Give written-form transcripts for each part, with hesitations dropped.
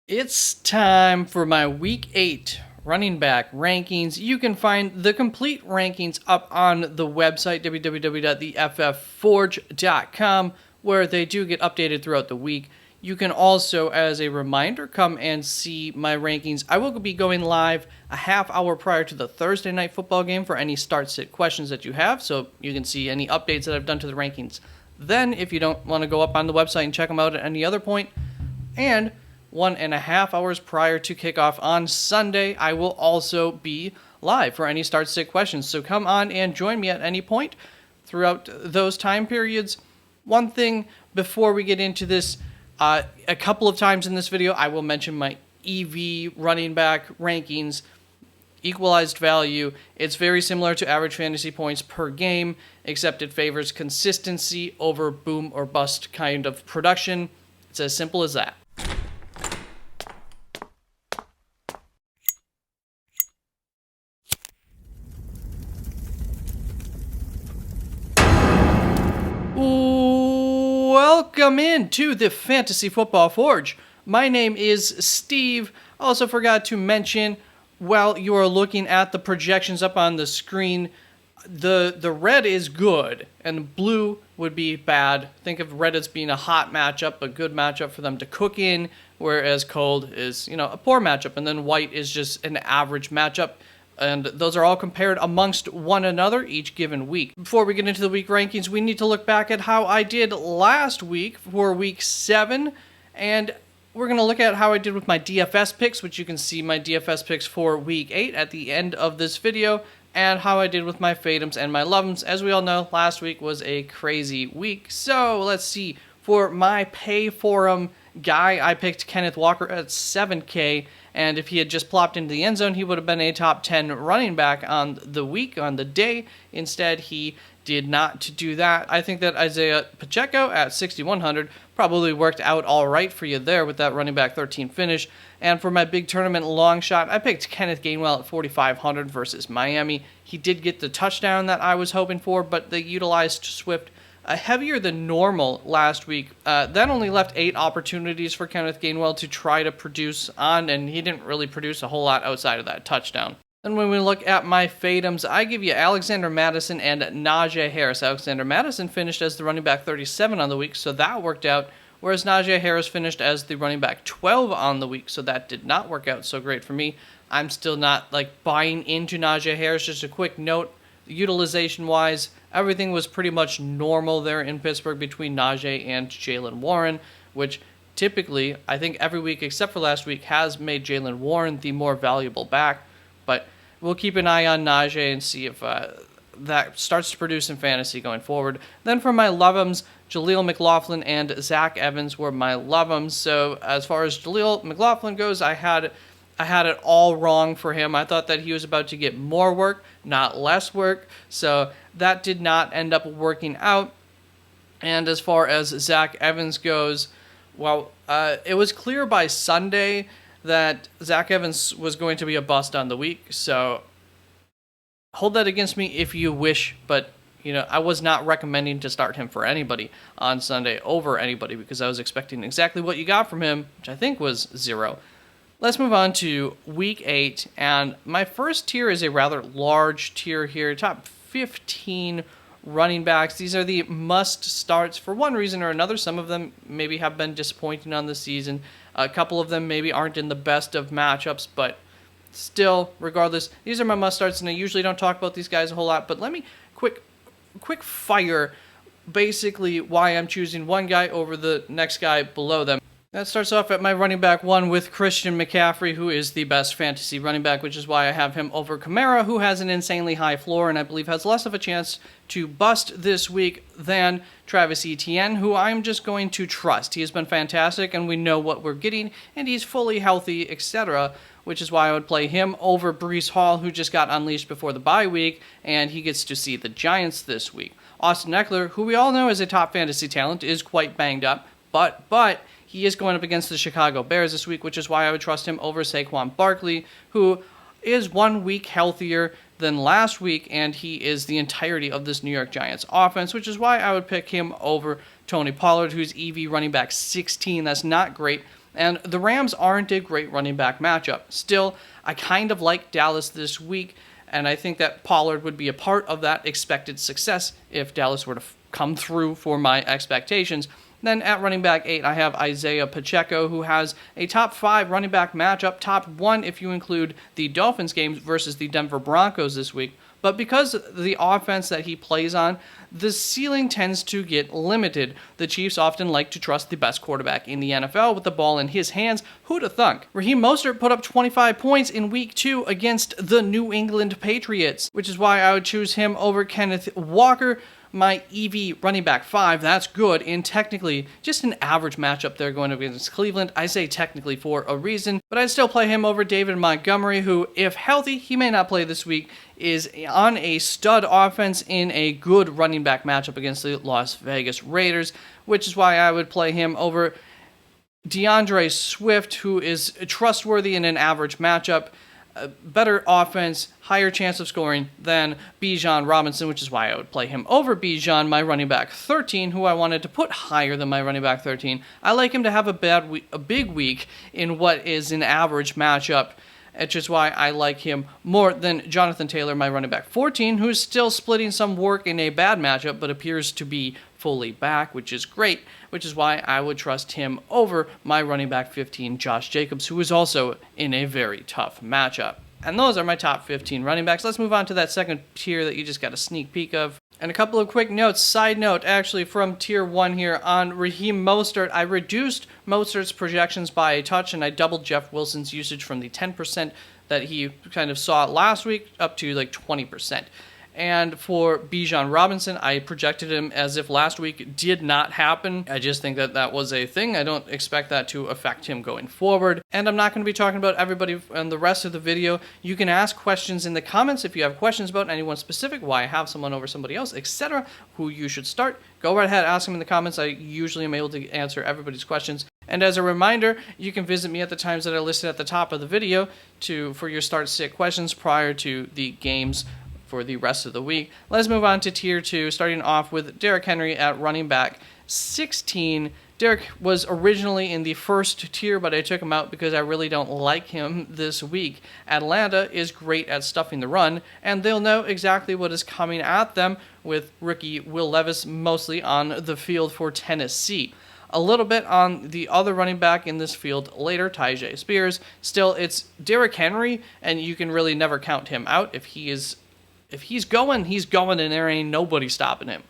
It's time for my Week 8 running back rankings. You can find the complete rankings up on the website, www.theffforge.com, where they do get updated throughout the week. You can also, as a reminder, come and see my rankings. I will be going live a half hour prior to the Thursday night football game for any start-sit questions that you have, so you can see any updates that I've done to the rankings then, if you don't want to go up on the website and check them out at any other point. And 1.5 hours prior to kickoff on Sunday, I will also be live for any start-sit questions. So come on and join me at any point throughout those time periods. One thing before we get into this, a couple of times in this video, I will mention my EV running back rankings, equalized value. It's very similar to average fantasy points per game, except it favors consistency over boom or bust kind of production. It's as simple as that. Welcome into the Fantasy Football Forge. My name is Steve. Also forgot to mention, while you are looking at the projections up on the screen, the red is good and blue would be bad. Think of red as being a hot matchup, a good matchup for them to cook in, whereas cold is, a poor matchup, and then white is just an average matchup. And those are all compared amongst one another each given week. Before we get into the week rankings, we need to look back at how I did last week for week 7. And we're going to look at how I did with my DFS picks, which you can see my DFS picks for week 8 at the end of this video, and how I did with my fadems and my lovems. As we all know, last week was a crazy week. So let's see. For my pay forum guy, I picked Kenneth Walker at 7K. And if he had just plopped into the end zone, he would have been a top 10 running back on the week, on the day. Instead, he did not do that. I think that Isaiah Pacheco at 6,100 probably worked out all right for you there with that running back 13 finish. And for my big tournament long shot, I picked Kenneth Gainwell at 4,500 versus Miami. He did get the touchdown that I was hoping for, but they utilized Swift heavier than normal last week. That only left 8 opportunities for Kenneth Gainwell to try to produce on, and he didn't really produce a whole lot outside of that touchdown. Then when we look at my fadems, I give you Alexander Mattison and Najee Harris. Alexander Mattison finished as the running back 37 on the week, so that worked out, whereas Najee Harris finished as the running back 12 on the week, so that did not work out so great for me. I'm still not buying into Najee Harris. Just a quick note, utilization-wise, everything was pretty much normal there in Pittsburgh between Najee and Jaylen Warren, which typically, I think every week except for last week, has made Jaylen Warren the more valuable back. But we'll keep an eye on Najee and see if that starts to produce in fantasy going forward. Then for my lovems, Jaleel McLaughlin and Zach Evans were my lovems. So as far as Jaleel McLaughlin goes, I had it all wrong for him. I thought that he was about to get more work, not less work. So that did not end up working out. And as far as Zach Evans goes, well, it was clear by Sunday that Zach Evans was going to be a bust on the week. So hold that against me if you wish, but I was not recommending to start him for anybody on Sunday over anybody because I was expecting exactly what you got from him, which I think was 0. Let's move on to week 8, and my first tier is a rather large tier here, top 15 running backs. These are the must starts for one reason or another. Some of them maybe have been disappointing on the season. A couple of them maybe aren't in the best of matchups, but still, regardless, these are my must starts, and I usually don't talk about these guys a whole lot, but let me quick fire basically why I'm choosing one guy over the next guy below them. That starts off at my running back 1 with Christian McCaffrey, who is the best fantasy running back, which is why I have him over Kamara, who has an insanely high floor and I believe has less of a chance to bust this week than Travis Etienne, who I'm just going to trust. He has been fantastic and we know what we're getting and he's fully healthy, etc., which is why I would play him over Breece Hall, who just got unleashed before the bye week, and he gets to see the Giants this week. Austin Eckler, who we all know is a top fantasy talent, is quite banged up, but he is going up against the Chicago Bears this week, which is why I would trust him over Saquon Barkley, who is 1 week healthier than last week, and he is the entirety of this New York Giants offense, which is why I would pick him over Tony Pollard, who's EV running back 16. That's not great. And the Rams aren't a great running back matchup. Still, I kind of like Dallas this week, and I think that Pollard would be a part of that expected success if Dallas were to come through for my expectations. Then at running back 8, I have Isaiah Pacheco, who has a top 5 running back matchup, top 1 if you include the Dolphins games versus the Denver Broncos this week. But because the offense that he plays on, the ceiling tends to get limited. The Chiefs often like to trust the best quarterback in the NFL with the ball in his hands. Who'd have thunk? Raheem Mostert put up 25 points in Week 2 against the New England Patriots, which is why I would choose him over Kenneth Walker, my EV running back 5. That's good in technically just an average matchup there going up against Cleveland. I say technically for a reason, but I'd still play him over David Montgomery, who, if healthy, he may not play this week, is on a stud offense in a good running back matchup against the Las Vegas Raiders, which is why I would play him over DeAndre Swift, who is trustworthy in an average matchup. Better offense, higher chance of scoring than Bijan Robinson, which is why I would play him over Bijan, my running back 13, who I wanted to put higher than my running back 13. I like him to have a big week in what is an average matchup, which is why I like him more than Jonathan Taylor, my running back 14, who's still splitting some work in a bad matchup, but appears to be fully back, which is great, which is why I would trust him over my running back 15, Josh Jacobs, who is also in a very tough matchup. And those are my top 15 running backs. Let's move on to that second tier that you just got a sneak peek of. And a couple of quick notes. Side note, actually, from tier 1 here on Raheem Mostert, I reduced Mostert's projections by a touch, and I doubled Jeff Wilson's usage from the 10% that he kind of saw last week up to like 20%. And for Bijan Robinson, I projected him as if last week did not happen. I just think that that was a thing. I don't expect that to affect him going forward. And I'm not going to be talking about everybody in the rest of the video. You can ask questions in the comments if you have questions about anyone specific, why I have someone over somebody else, etc., who you should start. Go right ahead, ask them in the comments. I usually am able to answer everybody's questions. And as a reminder, you can visit me at the times that are listed at the top of the video for your start-sit questions prior to the games for the rest of the week. Let's move on to tier 2, starting off with Derrick Henry at running back 16. Derrick was originally in the first tier, but I took him out because I really don't like him this week. Atlanta is great at stuffing the run, and they'll know exactly what is coming at them with rookie Will Levis mostly on the field for Tennessee. A little bit on the other running back in this field later, Tyjae Spears. Still, it's Derrick Henry, and you can really never count him out. If he's going, and there ain't nobody stopping him.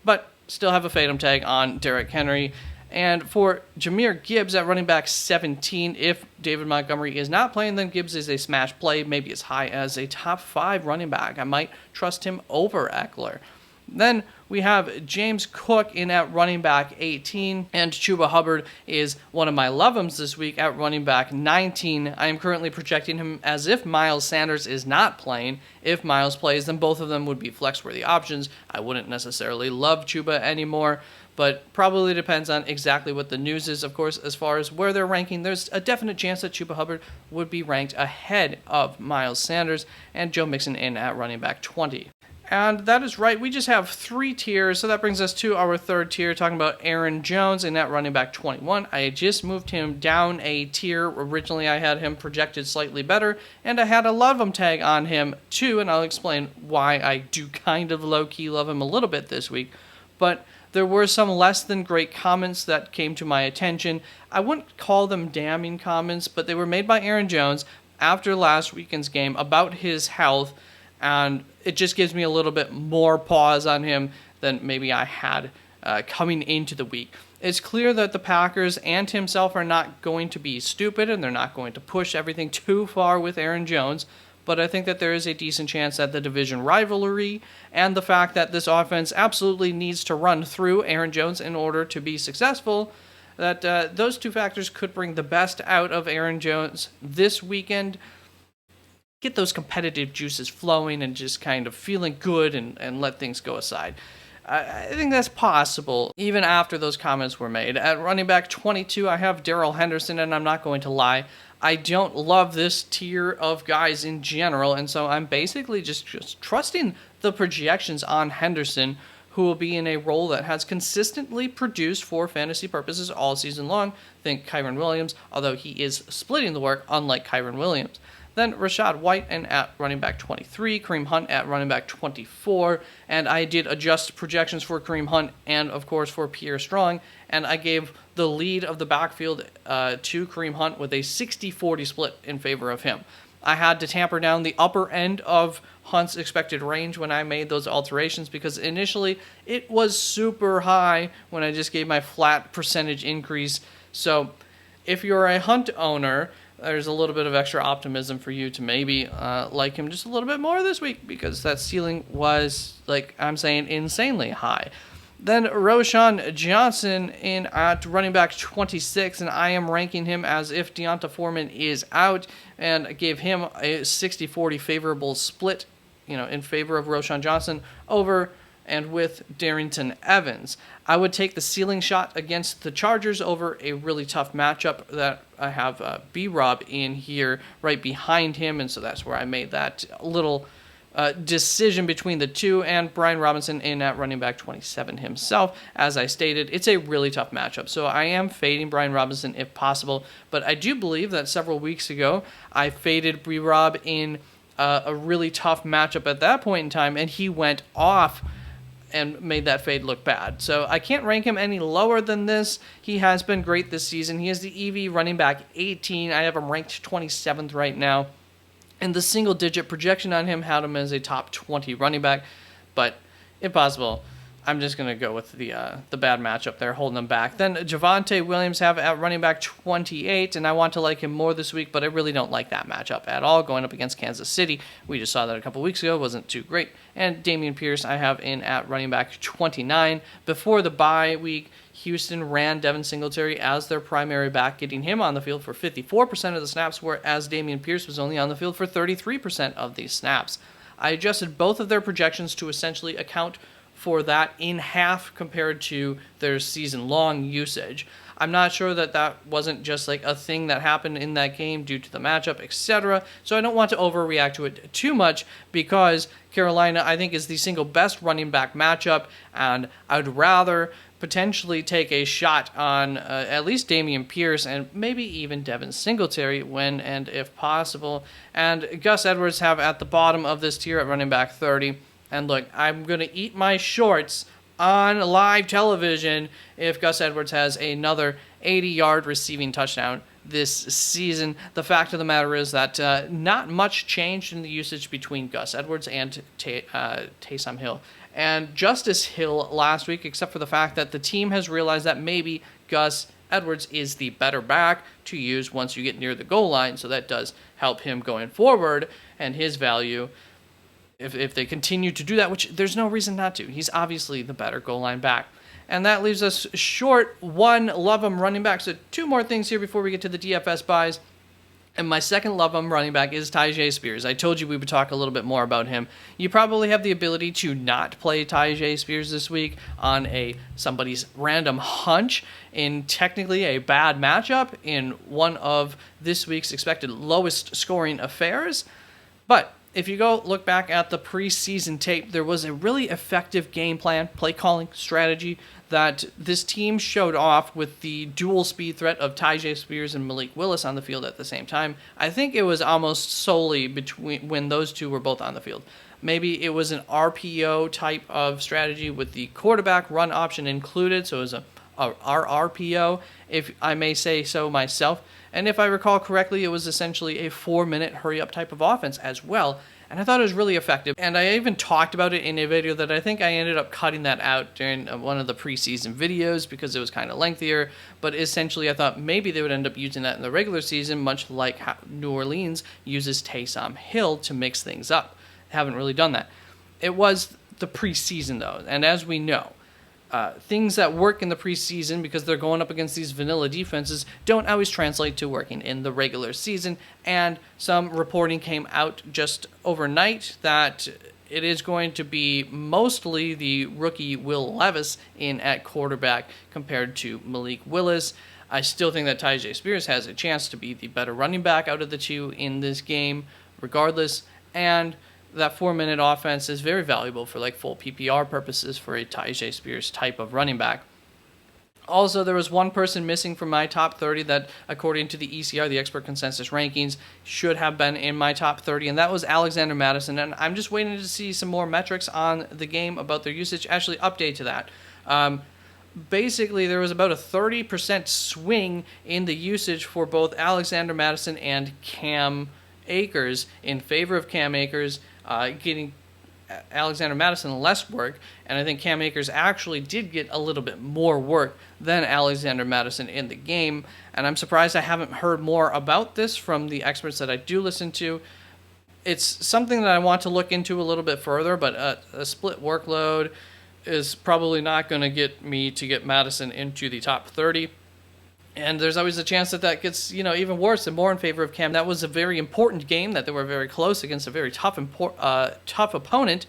But still have a Fatum tag on Derrick Henry. And for Jahmyr Gibbs at running back 17, if David Montgomery is not playing, then Gibbs is a smash play, maybe as high as a top 5 running back. I might trust him over Eckler. Then we have James Cook in at running back 18, and Chuba Hubbard is one of my love-ems this week at running back 19. I am currently projecting him as if Miles Sanders is not playing. If Miles plays, then both of them would be flex-worthy options. I wouldn't necessarily love Chuba anymore, but probably depends on exactly what the news is. Of course, as far as where they're ranking, there's a definite chance that Chuba Hubbard would be ranked ahead of Miles Sanders, and Joe Mixon in at running back 20. And that is right, we just have 3 tiers, so that brings us to our third tier, talking about Aaron Jones in that running back 21. I just moved him down a tier. Originally, I had him projected slightly better, and I had a love him tag on him too, and I'll explain why I do kind of low-key love him a little bit this week. But there were some less than great comments that came to my attention. I wouldn't call them damning comments, but they were made by Aaron Jones after last weekend's game about his health, and it just gives me a little bit more pause on him than maybe I had coming into the week. It's clear that the Packers and himself are not going to be stupid, and they're not going to push everything too far with Aaron Jones, but I think that there is a decent chance that the division rivalry and the fact that this offense absolutely needs to run through Aaron Jones in order to be successful, that those two factors could bring the best out of Aaron Jones this weekend. Get those competitive juices flowing and just kind of feeling good and let things go aside. I think that's possible, even after those comments were made. At running back 22, I have Darrell Henderson, and I'm not going to lie, I don't love this tier of guys in general, and so I'm basically just trusting the projections on Henderson, who will be in a role that has consistently produced for fantasy purposes all season long. Think Kyren Williams, although he is splitting the work, unlike Kyren Williams. Then Rachaad White and at running back 23, Kareem Hunt at running back 24, and I did adjust projections for Kareem Hunt and, of course, for Pierre Strong, and I gave the lead of the backfield to Kareem Hunt with a 60-40 split in favor of him. I had to tamper down the upper end of Hunt's expected range when I made those alterations because initially it was super high when I just gave my flat percentage increase. So if you're a Hunt owner, there's a little bit of extra optimism for you to maybe like him just a little bit more this week because that ceiling was, like I'm saying, insanely high. Then Roschon Johnson in at running back 26, and I am ranking him as if Deonta Foreman is out, and gave him a 60-40 favorable split, in favor of Roschon Johnson over and with Darrington Evans. I would take the ceiling shot against the Chargers over a really tough matchup that I have B-Rob in here right behind him, and so that's where I made that little decision between the two, and Brian Robinson in at running back 27 himself. As I stated, it's a really tough matchup, so I am fading Brian Robinson if possible, but I do believe that several weeks ago I faded B-Rob in a really tough matchup at that point in time, and he went off and made that fade look bad. So I can't rank him any lower than this. He has been great this season. He is the EV running back 18. I have him ranked 27th right now. And the single-digit projection on him had him as a top 20 running back. But if possible, I'm just going to go with the bad matchup there, holding him back. Then Javonte Williams have at running back 28, and I want to like him more this week, but I really don't like that matchup at all, going up against Kansas City. We just saw that a couple weeks ago. Wasn't too great. And Dameon Pierce I have in at running back 29. Before the bye week, Houston ran Devin Singletary as their primary back, getting him on the field for 54% of the snaps, whereas Dameon Pierce was only on the field for 33% of these snaps. I adjusted both of their projections to essentially account for that in half compared to their season-long usage. I'm not sure that wasn't just like a thing that happened in that game due to the matchup, etc. So I don't want to overreact to it too much because Carolina, I think, is the single best running back matchup, and I'd rather potentially take a shot on at least Dameon Pierce and maybe even Devin Singletary when and if possible. And Gus Edwards have at the bottom of this tier at running back 30. And look, I'm going to eat my shorts on live television if Gus Edwards has another 80-yard receiving touchdown this season. The fact of the matter is that not much changed in the usage between Gus Edwards and Taysom Hill and Justice Hill last week, except for the fact that the team has realized that maybe Gus Edwards is the better back to use once you get near the goal line, so that does help him going forward and his value. If they continue to do that, which there's no reason not to. He's obviously the better goal line back. And that leaves us short one love him running back. So two more things here before we get to the DFS buys. And my second love him running back is Tyjae Spears. I told you we would talk a little bit more about him. You probably have the ability to not play Tyjae Spears this week on somebody's random hunch in technically a bad matchup in one of this week's expected lowest scoring affairs. But if you go look back at the preseason tape, there was a really effective game plan, play calling strategy that this team showed off with the dual speed threat of Tyjae Spears and Malik Willis on the field at the same time. I think it was almost solely between when those two were both on the field. Maybe it was an RPO type of strategy with the quarterback run option included, so it was a RRPO, if I may say so myself. And if I recall correctly, it was essentially a 4-minute hurry-up type of offense as well. And I thought it was really effective. And I even talked about it in a video that I think I ended up cutting that out during one of the preseason videos because it was kind of lengthier. But essentially, I thought maybe they would end up using that in the regular season, much like how New Orleans uses Taysom Hill to mix things up. Haven't really done that. It was the preseason, though. And as we know, things that work in the preseason because they're going up against these vanilla defenses don't always translate to working in the regular season. And some reporting came out just overnight that it is going to be mostly the rookie Will Levis in at quarterback compared to Malik Willis. I still think that Tyjae Spears has a chance to be the better running back out of the two in this game regardless. And that 4-minute offense is very valuable for like full PPR purposes for a Tyjae Spears type of running back. Also, there was one person missing from my top 30 that, according to the ECR, the Expert Consensus Rankings, should have been in my top 30, and that was Alexander Mattison. And I'm just waiting to see some more metrics on the game about their usage. Actually, update to that. Basically, there was about a 30% swing in the usage for both Alexander Mattison and Cam Akers in favor of Cam Akers, getting Alexander Mattison less work, and I think Cam Akers actually did get a little bit more work than Alexander Mattison in the game, and I'm surprised I haven't heard more about this from the experts that I do listen to. It's something that I want to look into a little bit further, but a split workload is probably not going to get me to get Mattison into the top 30. And there's always a chance that that gets, even worse and more in favor of Cam. That was a very important game that they were very close against a very tough opponent,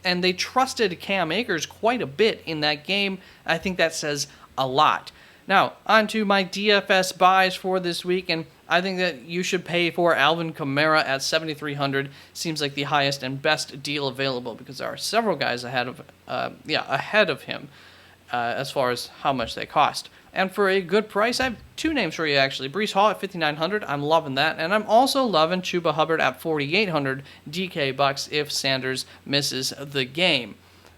and they trusted Cam Akers quite a bit in that game. I think that says a lot. Now, on to my DFS buys for this week, and I think that you should pay for Alvin Kamara at $7,300. Seems like the highest and best deal available because there are several guys ahead of him as far as how much they cost. And for a good price, I have two names for you, actually. Breece Hall at $5,900. I'm loving that. And I'm also loving Chuba Hubbard at $4,800 DK bucks if Sanders misses the game.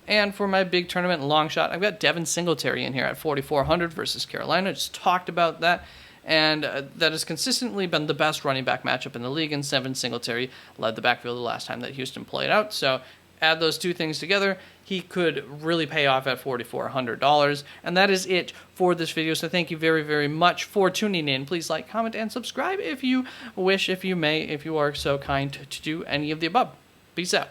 And for my big tournament long shot, I've got Devin Singletary in here at $4,400 versus Carolina. Just talked about that. And that has consistently been the best running back matchup in the league. And Devin Singletary led the backfield the last time that Houston played out. So add those two things together, he could really pay off at $4,400. And that is it for this video. So thank you very, very much for tuning in. Please like, comment, and subscribe if you wish, if you may, if you are so kind to do any of the above. Peace out.